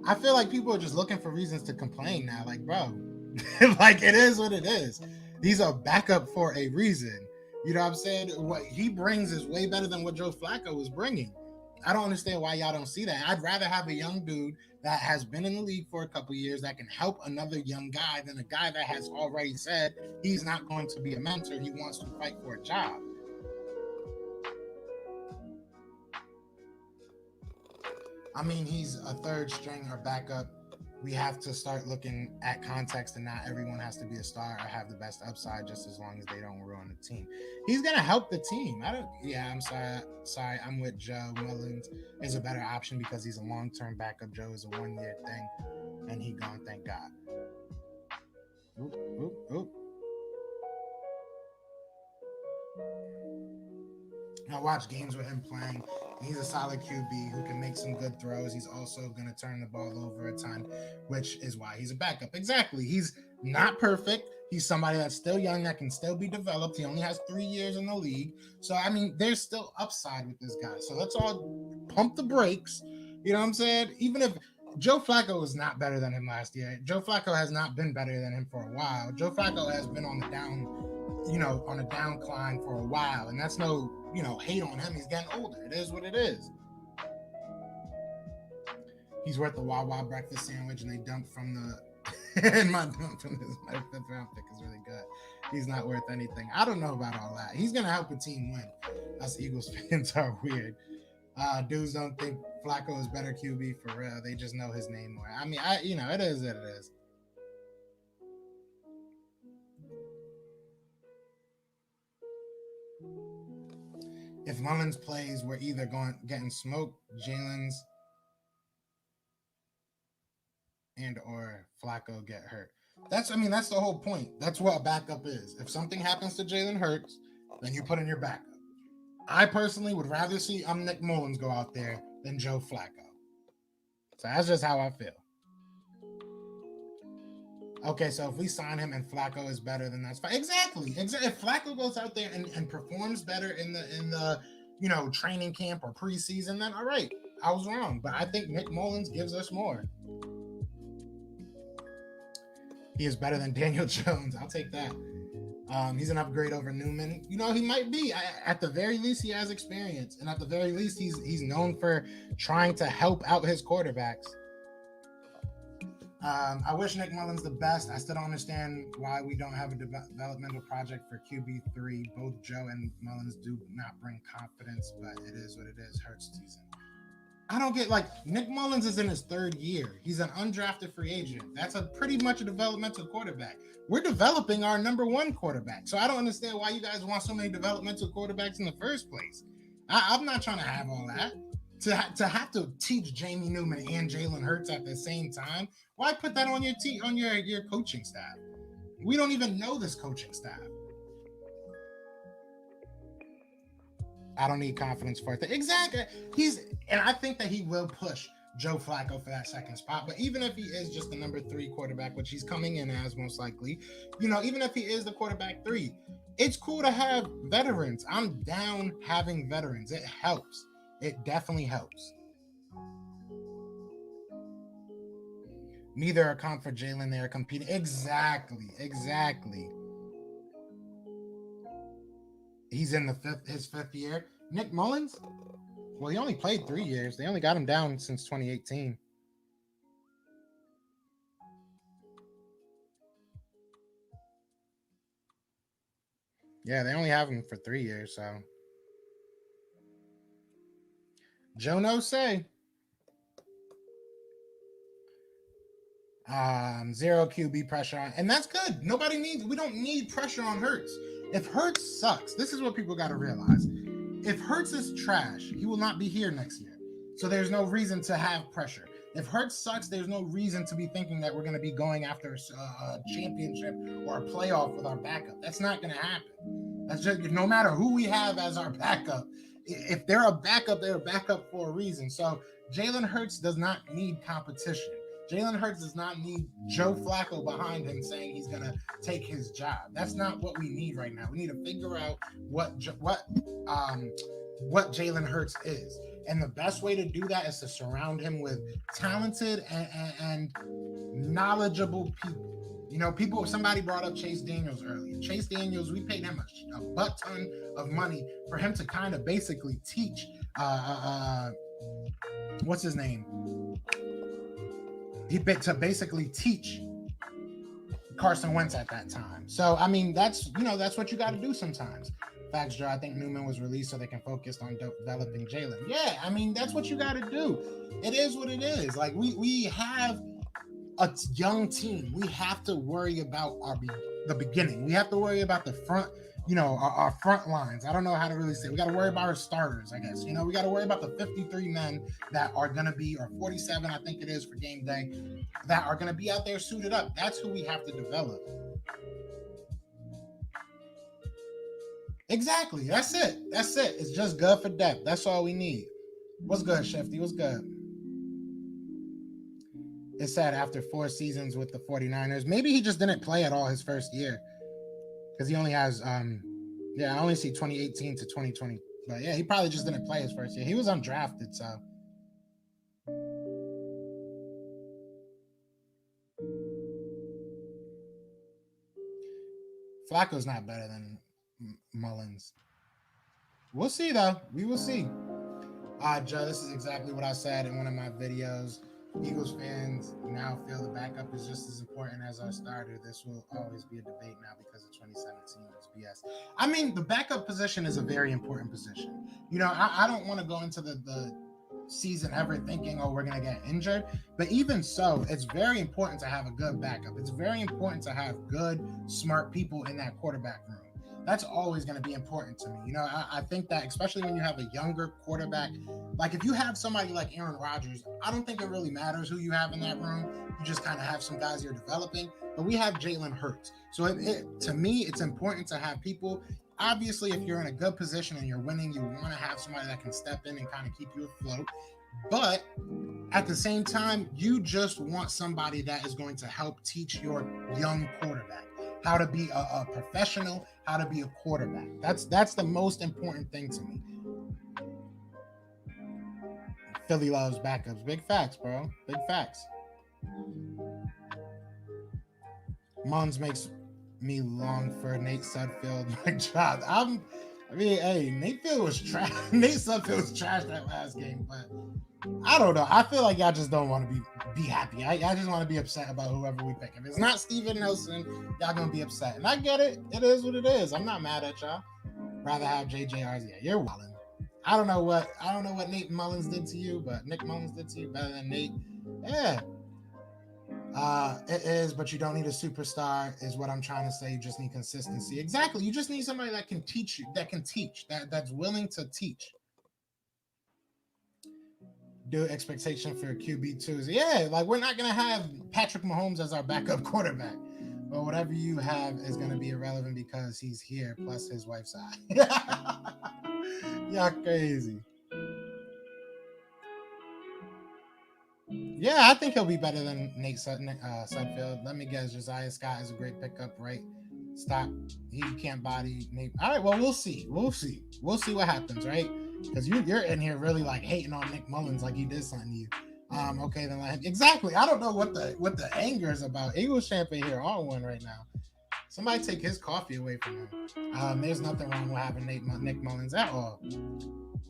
I feel like people are just looking for reasons to complain now. Like, bro, like it is what it is. He's a backup for a reason. You know what I'm saying? What he brings is way better than what Joe Flacco was bringing. I don't understand why y'all don't see that. I'd rather have a young dude that has been in the league for a couple of years that can help another young guy than a guy that has already said he's not going to be a mentor. He wants to fight for a job. I mean, he's a third string or backup. We have to start looking at context, and not everyone has to be a star or have the best upside just as long as they don't ruin the team. He's going to help the team. I'm sorry. I'm with Joe. Mullens is a better option because he's a long-term backup. Joe is a 1-year thing, and he gone, thank God. Oop. I watch games with him playing. He's a solid QB who can make some good throws. He's also going to turn the ball over a ton, which is why he's a backup. Exactly. He's not perfect. He's somebody that's still young, that can still be developed. He only has 3 years in the league. So, I mean, there's still upside with this guy. So let's all pump the brakes. You know what I'm saying? Even if Joe Flacco was not better than him last year, Joe Flacco has not been better than him for a while. Joe Flacco has been on the on a downcline for a while. And that's no hate on him. He's getting older. It is what it is. He's worth the Wawa breakfast sandwich, and they dumped from my 5th round pick is really good. He's not worth anything. I don't know about all that. He's gonna help a team win. Us Eagles fans are weird. Dudes don't think Flacco is better QB for real. They just know his name more. I mean, it is what it is. If Mullens plays, we're either getting smoked, Jalen's and or Flacco get hurt. That's the whole point. That's what a backup is. If something happens to Jalen Hurts, then you put in your backup. I personally would rather see Nick Mullens go out there than Joe Flacco. So that's just how I feel. Okay, so if we sign him and Flacco is better, then that's fine. Exactly. If Flacco goes out there and performs better in the training camp or preseason, then all right, I was wrong. But I think Nick Mullens gives us more. He is better than Daniel Jones. I'll take that. He's an upgrade over Newman. You know, he might be. At the very least, he has experience, and at the very least, he's known for trying to help out his quarterbacks. I wish Nick Mullens the best. I still don't understand why we don't have a developmental project for QB3. Both Joe and Mullens do not bring confidence, but it is what it is. Hurts season. I don't get, like, Nick Mullens is in his third year. He's an undrafted free agent. That's a pretty much a developmental quarterback. We're developing our number one quarterback. So I don't understand why you guys want so many developmental quarterbacks in the first place. I'm not trying to have all that. To have to teach Jamie Newman and Jalen Hurts at the same time, why put that on your coaching staff? We don't even know this coaching staff. I don't need confidence for it. Exactly. And I think that he will push Joe Flacco for that second spot. But even if he is just the number 3 quarterback, which he's coming in as most likely, even if he is the quarterback 3, it's cool to have veterans. I'm down having veterans. It helps. It definitely helps. Neither are comp for Jalen. They are competing. Exactly. He's in his fifth year. Nick Mullens? Well, he only played 3 years. They only got him down since 2018. Yeah, they only have him for 3 years, so. Joe no say. 0 QB pressure on, and that's good. We don't need pressure on Hurts. If Hurts sucks, this is what people got to realize. If Hurts is trash, he will not be here next year. So there's no reason to have pressure. If Hurts sucks, there's no reason to be thinking that we're going to be going after a championship or a playoff with our backup. That's not going to happen. That's just, no matter who we have as our backup, if they're a backup, they're a backup for a reason. So Jalen Hurts does not need competition. Jalen Hurts does not need Joe Flacco behind him saying he's going to take his job. That's not what we need right now. We need to figure out what Jalen Hurts is. And the best way to do that is to surround him with talented and knowledgeable people. Somebody brought up Chase Daniels earlier. Chase Daniels, we paid him a butt ton of money for him to kind of basically teach, what's his name? To basically teach Carson Wentz at that time. So, I mean, that's what you got to do sometimes. Facts, Joe. I think Newman was released so they can focus on developing Jalen. Yeah, I mean, that's what you got to do. It is what it is. Like, we have a young team. We have to worry about the beginning. We have to worry about the front, our front lines. I don't know how to really say. We got to worry about our starters, I guess. We got to worry about the 53 men that are going to be, or 47, I think it is for game day, that are going to be out there suited up. That's who we have to develop. Exactly. That's it. It's just good for depth. That's all we need. What's good, Shifty? What's good? It's sad after 4 seasons with the 49ers. Maybe he just didn't play at all his first year. Because he only has, I only see 2018 to 2020. But yeah, he probably just didn't play his first year. He was undrafted, so. Flacco's not better than Mullens. We'll see, though. We will see. Joe, this is exactly what I said in one of my videos. Eagles fans now feel the backup is just as important as our starter. This will always be a debate now because of 2017 was BS. I mean, the backup position is a very important position. I don't want to go into the season ever thinking, we're going to get injured. But even so, it's very important to have a good backup. It's very important to have good, smart people in that quarterback room. That's always going to be important to me. I think that especially when you have a younger quarterback, like if you have somebody like Aaron Rodgers, I don't think it really matters who you have in that room. You just kind of have some guys you're developing. But we have Jalen Hurts. So to me, it's important to have people. Obviously, if you're in a good position and you're winning, you want to have somebody that can step in and kind of keep you afloat. But at the same time, you just want somebody that is going to help teach your young quarterback how to be a professional, how to be a quarterback. That's the most important thing to me. Philly loves backups. Big facts, bro. Big facts. Mullens makes me long for Nate Sudfeld my job. Hey, Nate Field was trash. Nate Sudfeld was trash that last game, but I don't know. I feel like y'all just don't want to be happy. I just want to be upset about whoever we pick. If it's not Steven Nelson, y'all gonna be upset, and I get it. It is what it is. I'm not mad at y'all. Rather have JJR's. Yeah, you're wildin'. I don't know what Nate Mullens did to you, but Nick Mullens did to you better than Nate. Yeah. It is, but you don't need a superstar, is what I'm trying to say. You just need consistency. Exactly. You just need somebody that can teach you, that's willing to teach. Do expectation for QB2s. Yeah, like we're not gonna have Patrick Mahomes as our backup quarterback. But whatever you have is gonna be irrelevant because he's here, plus his wife's eye. Y'all crazy. Yeah, I think he'll be better than Nate Sudfeld. Let me guess, Josiah Scott is a great pickup, right? Stop. He can't body Nate. All right, well, we'll see. We'll see what happens, right? Because you're in here really like hating on Nick Mullens like he did something to you. Okay, then let him. Exactly. I don't know what the anger is about. Eagles champ in here on one right now. Somebody take his coffee away from him. There's nothing wrong with having Nick Mullens at all.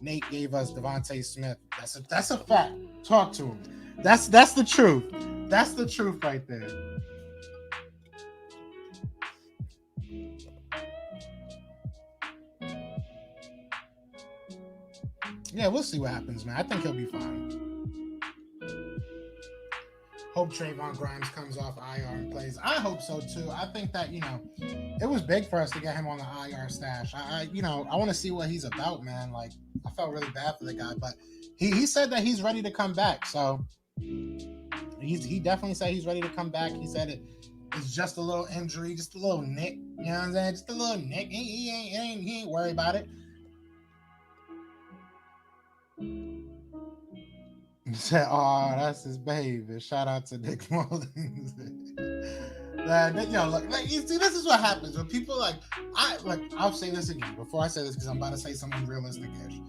Nate gave us Devontae Smith. That's a fact. Talk to him. That's the truth. That's the truth right there. Yeah, we'll see what happens, man. I think he'll be fine. Hope Trayvon Grimes comes off IR and plays. I hope so too. I think that, it was big for us to get him on the IR stash. I want to see what he's about, man. Like, I felt really bad for the guy, but he said that he's ready to come back. So he definitely said he's ready to come back. He said it's just a little injury, just a little nick. You know what I'm saying? Just a little nick. He ain't worried about it. He said, "Oh, that's his baby." Shout out to Nick Mullens. You see, this is what happens when people I'll say this again before I say this because I'm about to say something realistic-ish.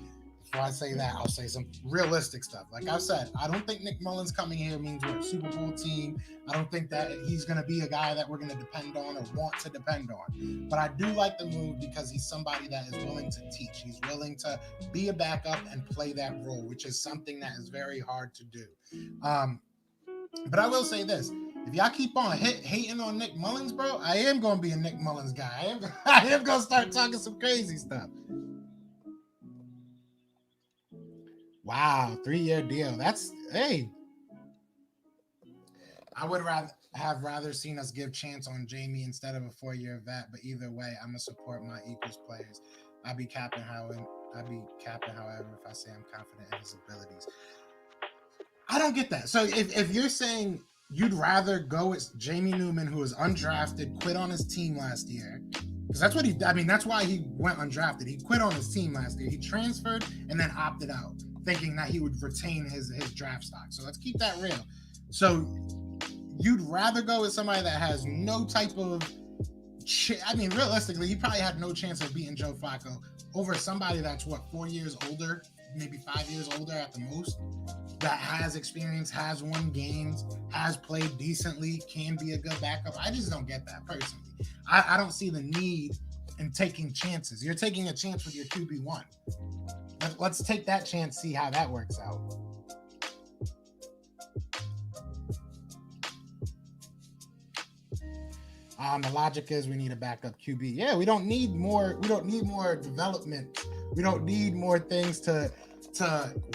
Before I say that, I'll say some realistic stuff. Like I've said, I don't think Nick Mullens coming here means we're a Super Bowl team. I don't think that he's going to be a guy that we're going to depend on or want to depend on. But I do like the move because he's somebody that is willing to teach. He's willing to be a backup and play that role, which is something that is very hard to do. But I will say this. If y'all keep on hating on Nick Mullens, bro, I am going to be a Nick Mullens guy. I am going to start talking some crazy stuff. Wow, 3-year deal. Hey. I would rather seen us give chance on Jamie instead of a 4-year vet, but either way, I'm gonna support my Eagles players. I'll be capping however if I say I'm confident in his abilities. I don't get that. So if you're saying you'd rather go with Jamie Newman, who was undrafted, quit on his team last year, because that's what that's why he went undrafted. He quit on his team last year. He transferred and then opted out, thinking that he would retain his draft stock. So let's keep that real. So you'd rather go with somebody that has no type of realistically, he probably had no chance of beating Joe Flacco over somebody that's 4 years older, maybe 5 years older at the most, that has experience, has won games, has played decently, can be a good backup. I just don't get that personally. I don't see the need in taking chances. You're taking a chance with your QB1. Let's take that chance, see how that works out. The logic is we need a backup QB. Yeah, we don't need more development. We don't need more things to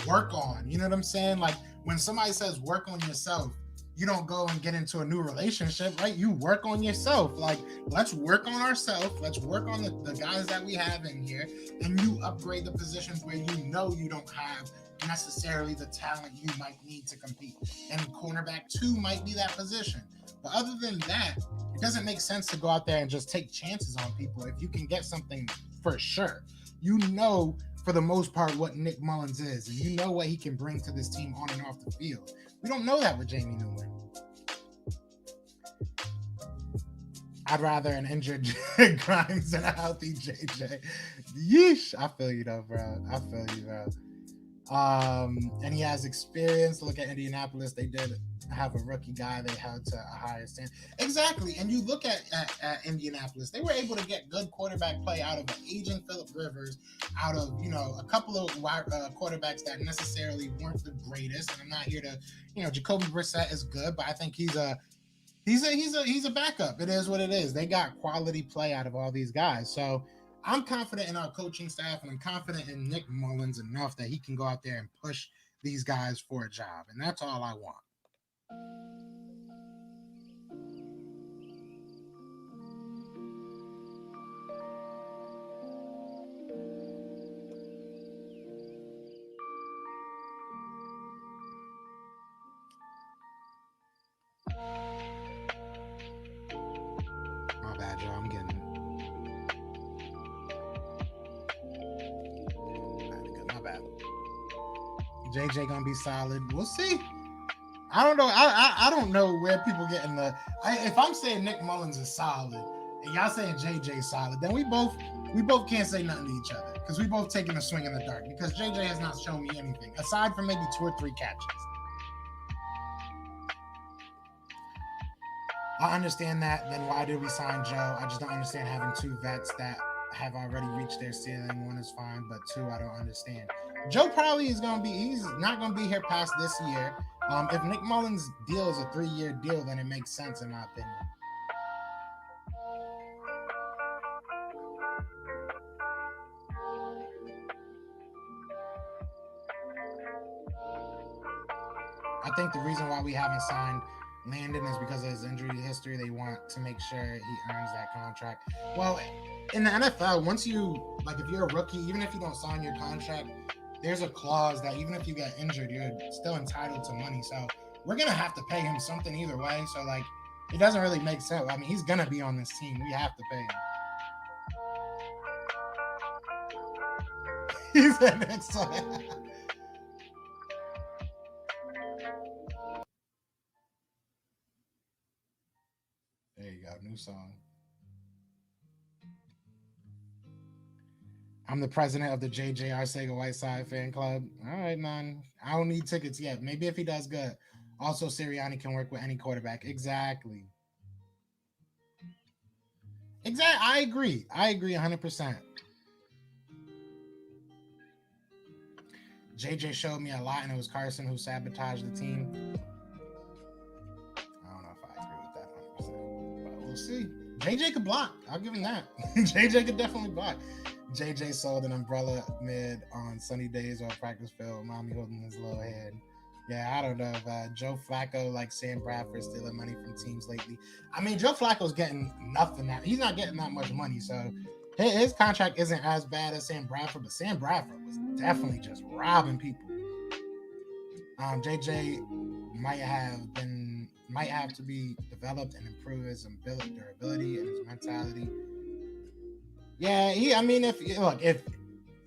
work on. You know what I'm saying? Like when somebody says work on yourself, you don't go and get into a new relationship, right? You work on yourself. Like, let's work on ourselves. Let's work on the guys that we have in here, and you upgrade the positions where you know you don't have necessarily the talent you might need to compete. And cornerback 2 might be that position. But other than that, it doesn't make sense to go out there and just take chances on people if you can get something for sure. You know, for the most part, what Nick Mullens is, and you know what he can bring to this team on and off the field. We don't know that with Jamie Newman. I'd rather an injured Grimes than a healthy JJ. Yeesh. I feel you though, bro. I feel you, bro. And he has experience. Look at Indianapolis. They did have a rookie guy they held to a higher standard. Exactly. And you look at Indianapolis, they were able to get good quarterback play out of an aging Phillip Rivers, out of, a couple of quarterbacks that necessarily weren't the greatest. And I'm not here to, Jacoby Brissett is good, but I think he's a backup. It is what it is. They got quality play out of all these guys. So I'm confident in our coaching staff, and I'm confident in Nick Mullens enough that he can go out there and push these guys for a job. And that's all I want. My bad, y'all. I'm getting my bad. JJ gonna be solid. We'll see. I don't know. I don't know where people getting the. If I'm saying Nick Mullens is solid and y'all saying JJ solid, then we both can't say nothing to each other because we both taking a swing in the dark. Because JJ has not shown me anything aside from maybe 2 or 3 catches. I understand that. Then why did we sign Joe? I just don't understand having 2 vets that have already reached their ceiling. 1 is fine, but 2, I don't understand. Joe probably he's not going to be here past this year. If Nick Mullens' deal is a 3-year deal, then it makes sense in my opinion. I think the reason why we haven't signed Landon is because of his injury history. They want to make sure he earns that contract. Well, in the NFL, once if you're a rookie, even if you don't sign your contract, there's a clause that even if you get injured, you're still entitled to money. So we're going to have to pay him something either way. So, it doesn't really make sense. I mean, he's going to be on this team. We have to pay him. He said next time. There you go. New song. I'm the president of the JJ Arcega-Whiteside fan club. All right, man. I don't need tickets yet. Maybe if he does good. Also, Sirianni can work with any quarterback. Exactly. I agree 100%. JJ showed me a lot, and it was Carson who sabotaged the team. I don't know if I agree with that 100%, but we'll see. JJ could block. I'll give him that. JJ could definitely block. JJ sold an umbrella mid on sunny days or practice field. Mommy holding his little head. Yeah, I don't know if Joe Flacco, like Sam Bradford, stealing money from teams lately. I mean, Joe Flacco's getting nothing now. He's not getting that much money, so his contract isn't as bad as Sam Bradford, but Sam Bradford was definitely just robbing people. JJ might have to be developed and improve his durability and his mentality. Yeah,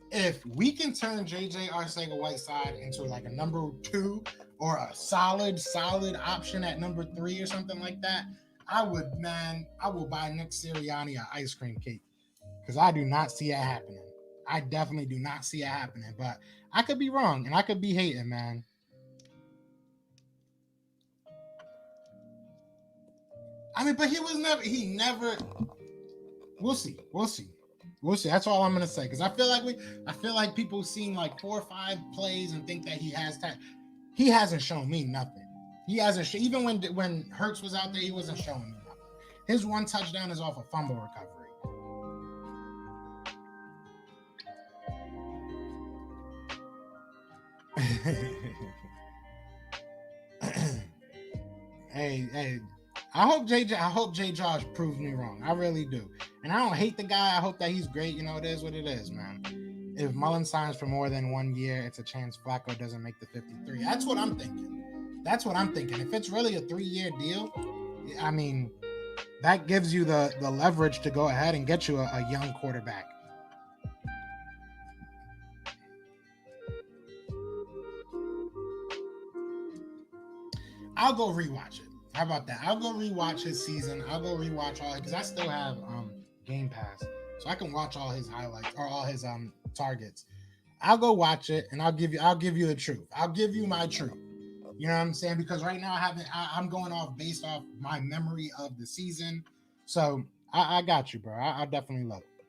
if we can turn JJ Arcega-Whiteside into a number 2 or a solid option at number 3 or something like that, I will buy Nick Sirianni an ice cream cake because I do not see it happening. I definitely do not see it happening, but I could be wrong and I could be hating, man. I mean, but he never. We'll see. That's all I'm gonna say because I feel like people seen 4 or 5 plays and think that he has time. He hasn't shown me nothing. He hasn't even when Hurts was out there, he wasn't showing me nothing. His 1 touchdown is off a fumble recovery. Hey. I hope J. Josh proves me wrong. I really do. And I don't hate the guy. I hope that he's great. It is what it is, man. If Mullens signs for more than 1 year, it's a chance Flacco doesn't make the 53. That's what I'm thinking. If it's really a 3-year deal, I mean, that gives you the leverage to go ahead and get you a young quarterback. I'll go rewatch it. How about that? I'll go rewatch his season. I'll go rewatch all because I still have Game Pass, so I can watch all his highlights or all his targets. I'll go watch it and I'll give you the truth. I'll give you my truth. You know what I'm saying? Because right now I'm going off based off my memory of the season. So I got you, bro. I definitely love it.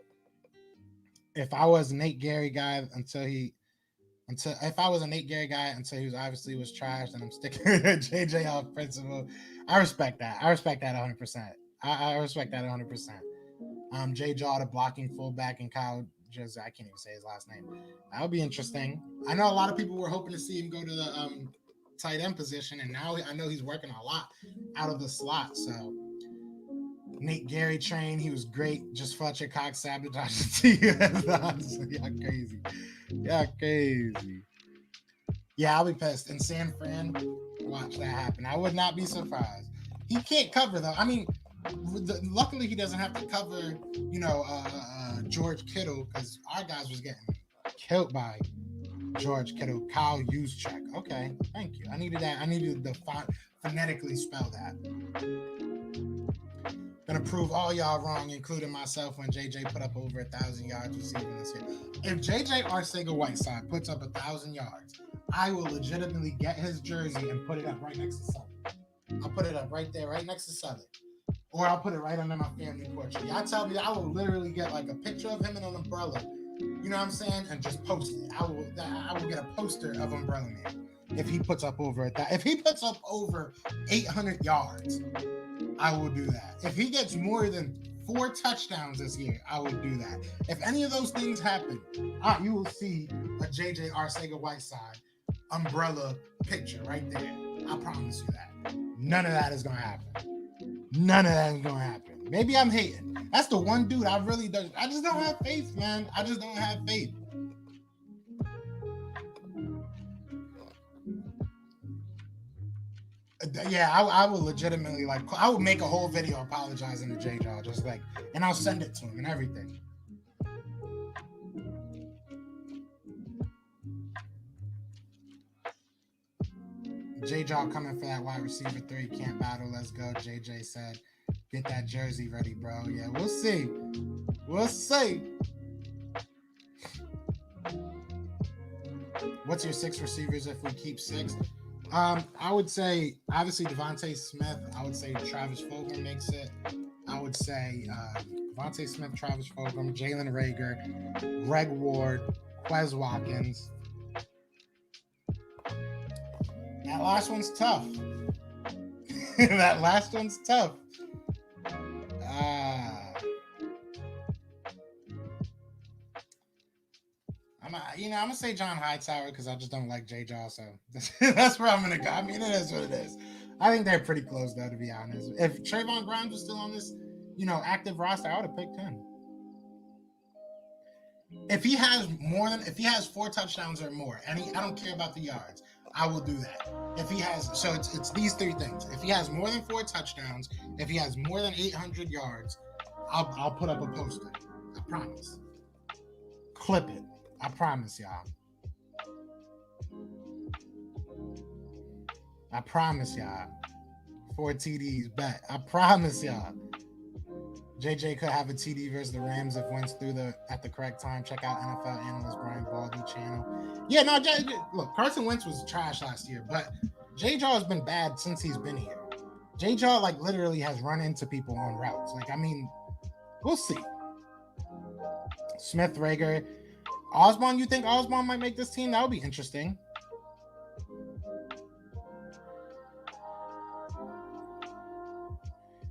If I was a Nate Gary guy until if I was a Nate Gary guy until he was obviously was trash, then I'm sticking with JJ off principle. I respect that. I respect that 100%. I respect that 100%. Jay Jaw, the blocking fullback, and Kyle just I can't even say his last name. That would be interesting. I know a lot of people were hoping to see him go to the tight end position, and now I know he's working a lot out of the slot. So Nate Gary train, he was great. Just Fletcher Cox sabotaged the team. Y'all crazy. Y'all crazy. Yeah, I'll be pissed. In San Fran, watch that happen. I would not be surprised. He can't cover though. I mean, luckily he doesn't have to cover, George Kittle, because our guys was getting killed by George Kittle. Kyle Juszczyk. Okay, thank you. I needed that. I needed to phonetically spell that. Gonna prove all y'all wrong, including myself, when JJ put up over 1,000 yards receiving this year. If JJ Arcega-Whiteside puts up 1,000 yards, I will legitimately get his jersey and put it up right next to Sully. I'll put it up right there, right next to Sully. Or I'll put it right under my family portrait. Y'all tell me I will literally get like a picture of him in an umbrella, you know what I'm saying, and just post it. I will get a poster of Umbrella Man if he puts up over that. If he puts up over 800 yards, I will do that. If he gets more than 4 touchdowns this year, I will do that. If any of those things happen, you will see a JJ Arcega-Whiteside umbrella picture right there. I promise you that. None of that is going to happen. None of that is going to happen. Maybe I'm hating. That's the one dude I just don't have faith, man. I just don't have faith. Yeah, I will legitimately, I will make a whole video apologizing to J-Jaw, just and I'll send it to him and everything. J-Jaw coming for that wide receiver 3, can't battle, let's go. JJ said, get that jersey ready, bro. Yeah, we'll see. We'll see. What's your 6 receivers if we keep 6? I would say, obviously, Devontae Smith. I would say Travis Fulgham makes it. I would say Devontae Smith, Travis Fulgham, Jalen Reagor, Greg Ward, Quez Watkins. That last one's tough. That last one's tough. I'm gonna say John Hightower because I just don't like J-Jaw, so that's where I'm gonna go. I mean, it is what it is. I think they're pretty close though, to be honest. If Trayvon Grimes was still on this, active roster, I would have picked him. If he has 4 touchdowns or more, and I don't care about the yards, I will do that. If he has, so it's these 3 things. If he has more than 4 touchdowns, if he has more than 800 yards, I'll put up a poster. I promise. Clip it. I promise y'all. I promise y'all. 4 TDs back. I promise y'all. JJ could have a TD versus the Rams if Wentz threw at the correct time. Check out NFL analyst Brian Baldy channel. Yeah, no, look, Carson Wentz was trash last year, but J-Jaw has been bad since he's been here. J-Jaw literally has run into people on routes. We'll see. Smith, Rager, Osborne. You think Osborne might make this team? That would be interesting.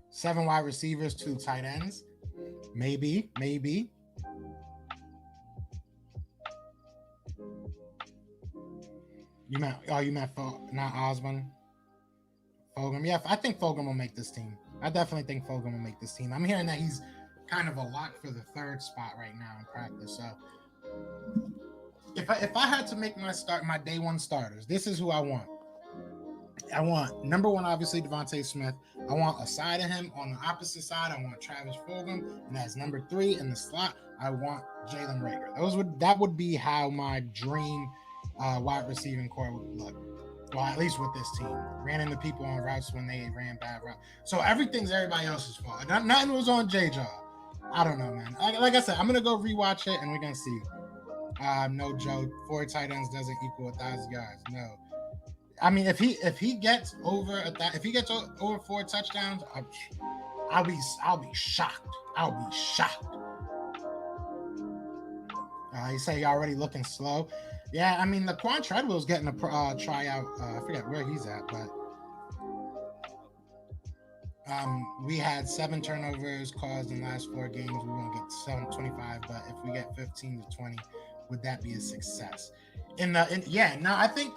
Seven wide receivers, 2 tight ends. Maybe. You meant not Osborne? Fulgham. Yeah, I think Fulgham will make this team. I definitely think Fulgham will make this team. I'm hearing that he's kind of a lock for the 3rd spot right now in practice. So if I had to make my day 1 starters, this is who I want. I want number 1, obviously Devontae Smith. I want a side of him on the opposite side. I want Travis Fulgham, and as number 3 in the slot, I want Jalen Reagor. That would be how my dream wide receiving core would look. Well, at least with this team, ran into people on routes when they ran bad routes. So everything's everybody else's fault. Nothing was on J-Jaw. I don't know, man. Like I said, I'm gonna go rewatch it, and we're gonna see. No joke. 4 tight ends doesn't equal 1,000 yards. No. I mean, if he gets over if he gets over 4 touchdowns, I'll be shocked. I'll be shocked. You say you're already looking slow. Yeah, I mean, Laquan Treadwell's getting a tryout. I forget where he's at, but we had 7 turnovers caused in the last 4 games. We won't get 725, but if we get 15 to 20, would that be a success? I think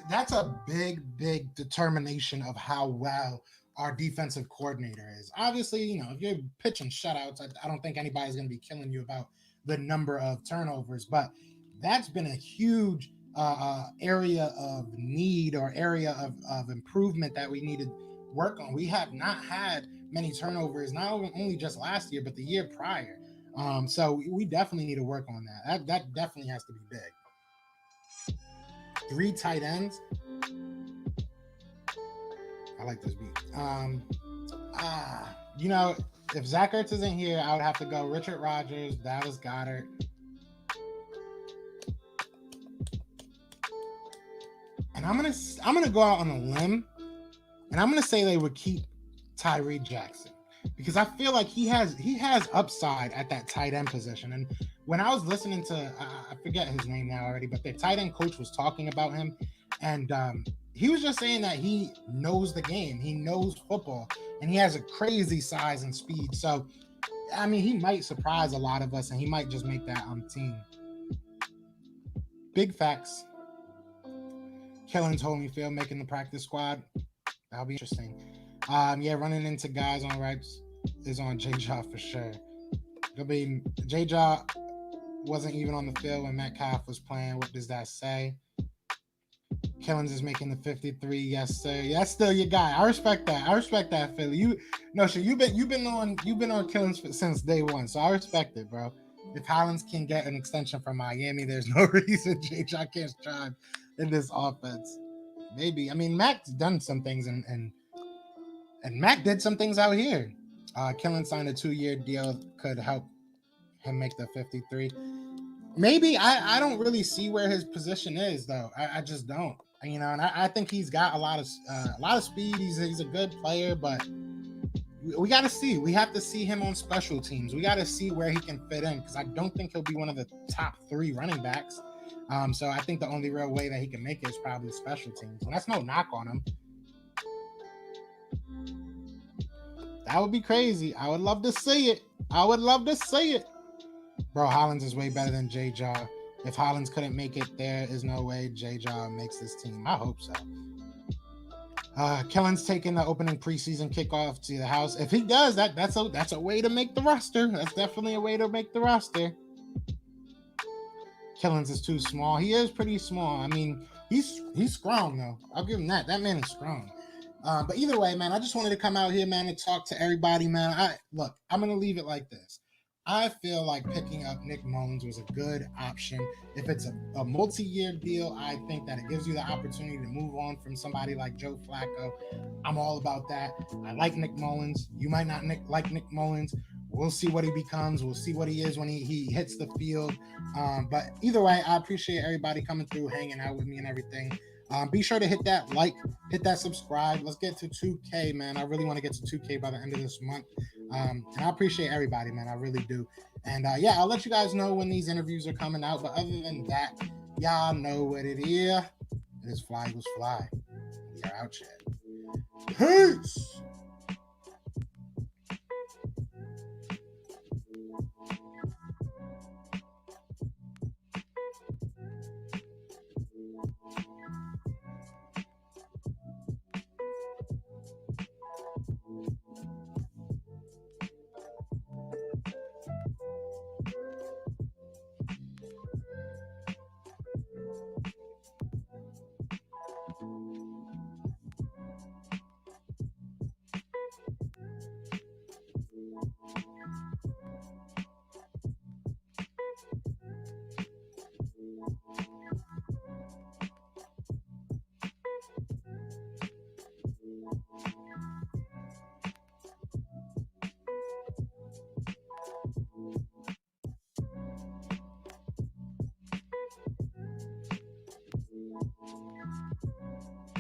that's a big determination of how well our defensive coordinator is. Obviously, if you're pitching shutouts, I don't think anybody's going to be killing you about the number of turnovers, but that's been a huge area of need or area of improvement that we need to work on. We have not had many turnovers, not only just last year, but the year prior. So we definitely need to work on that. That definitely has to be big. 3 tight ends. I like this beat. If Zach Ertz isn't here, I would have to go Richard Rodgers, Dallas Goedert. And I'm gonna go out on a limb, and I'm gonna say they would keep Tyree Jackson because I feel like he has upside at that tight end position. And when I was listening to I forget his name now already, but the tight end coach was talking about him, and he was just saying that he knows the game, he knows football, and he has a crazy size and speed. So, I mean, he might surprise a lot of us, and he might just make that team. Big facts. Killings Holyfield making the practice squad. That'll be interesting. Running into guys on rights is on J-Jaw for sure. J-Jaw wasn't even on the field when Metcalf was playing. What does that say? Killings is making the 53. Yes, sir. Yeah, that's still your guy. I respect that, Philly. You've been on Killings since day one, so I respect it, bro. If Hollins can get an extension from Miami, there's no reason J-Jaw can't strive in this offense. Maybe. I mean, Mac's done some things, and Mac did some things out here. Killings signed a 2-year deal, could help him make the 53. Maybe. I don't really see where his position is, though. I just don't. And I think he's got a lot of speed. He's a good player, but we got to see. We have to see him on special teams. We got to see where he can fit in, because I don't think he'll be one of the top 3 running backs. So I think the only real way that he can make it is probably special teams. And that's no knock on him. That would be crazy. I would love to see it. Bro, Hollins is way better than J-Jaw. If Hollins couldn't make it, there is no way J-Jaw makes this team. I hope so. Killings taking the opening preseason kickoff to the house. If he does, that's a way to make the roster. That's definitely a way to make the roster. Killings is too small. He is pretty small. I mean, he's strong though. I'll give him that. That man is strong. But either way, man, I just wanted to come out here, man, and talk to everybody, man. I'm gonna leave it like this. I feel like picking up Nick Mullens was a good option. If it's a multi-year deal, I think that it gives you the opportunity to move on from somebody like Joe Flacco. I'm all about that. I like Nick Mullens. You might not like Nick Mullens. We'll see what he becomes. We'll see what he is when he hits the field. But either way, I appreciate everybody coming through, hanging out with me and everything. Be sure to hit that like, hit that subscribe. Let's get to 2K, man. I really want to get to 2K by the end of this month. And I appreciate everybody, man. I really do. And I'll let you guys know when these interviews are coming out. But other than that, y'all know what it is. It is Fly Eagles Fly. We are out, chat. Peace.